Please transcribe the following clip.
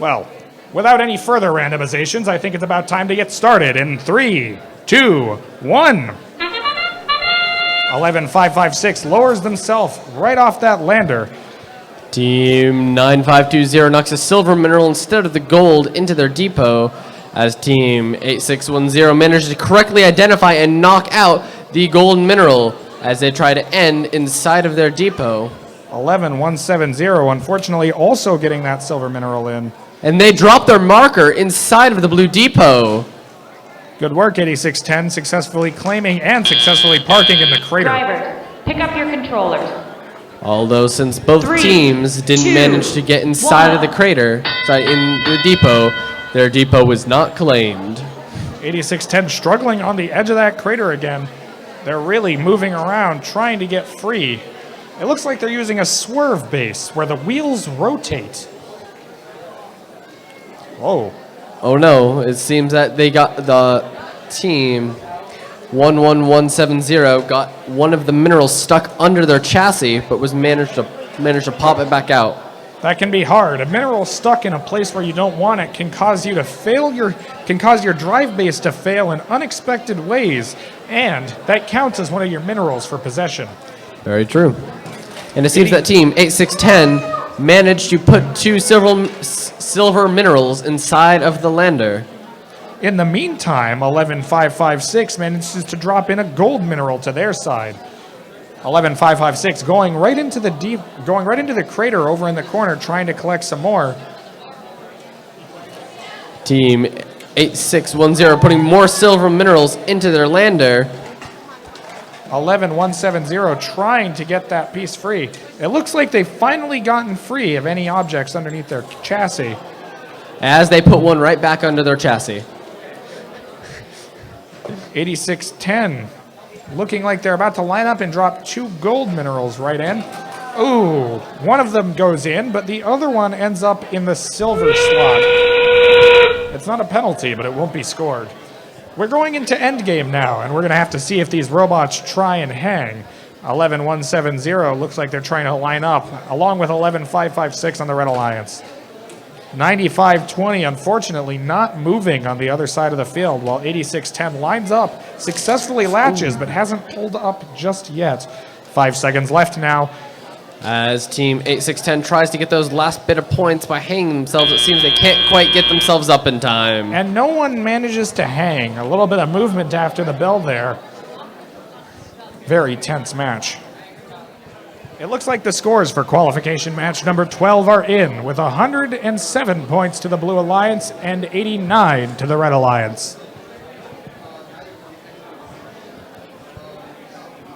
Well, without any further randomizations, I think it's about time to get started in 3, 2, 1. 11556 lowers themselves right off that lander. Team 9520 knocks a silver mineral instead of the gold into their depot, as Team 8610 manages to correctly identify and knock out the gold mineral as they try to end inside of their depot. 11170 unfortunately also getting that silver mineral in. And they drop their marker inside of the blue depot. Good work, 8610, successfully claiming and successfully parking in the crater. Drivers, pick up your controllers. Although since both 3, teams didn't 2, manage to get inside 1. of the crater, in the depot, their depot was not claimed. 8610 struggling on the edge of that crater again. They're really moving around, trying to get free. It looks like they're using a swerve base where the wheels rotate. Whoa. Oh no, it seems that they got the team 11170 got one of the minerals stuck under their chassis, but managed to pop it back out. That can be hard. A mineral stuck in a place where you don't want it can cause you to fail can cause your drive base to fail in unexpected ways, and that counts as one of your minerals for possession. Very true. And it seems that team 8610 managed to put 2 silver minerals inside of the lander. In the meantime, 11556 manages to drop in a gold mineral to their side. 11556 going right into the crater over in the corner, trying to collect some more. Team 8610 putting more silver minerals into their lander. 11170 trying to get that piece free. It looks like they've finally gotten free of any objects underneath their chassis. As they put one right back under their chassis. 8610 looking like they're about to line up and drop 2 gold minerals right in. Ooh, one of them goes in, but the other one ends up in the silver slot. It's not a penalty, but it won't be scored. We're going into endgame now, and we're going to have to see if these robots try and hang. 11170 looks like they're trying to line up, along with 11556 on the Red Alliance. 9520, unfortunately, not moving on the other side of the field, while 8610 lines up, successfully latches, but hasn't pulled up just yet. 5 seconds left now. As Team 8610 tries to get those last bit of points by hanging themselves, it seems they can't quite get themselves up in time. And no one manages to hang. A little bit of movement after the bell there. Very tense match. It looks like the scores for qualification match number 12 are in, with 107 points to the Blue Alliance and 89 to the Red Alliance.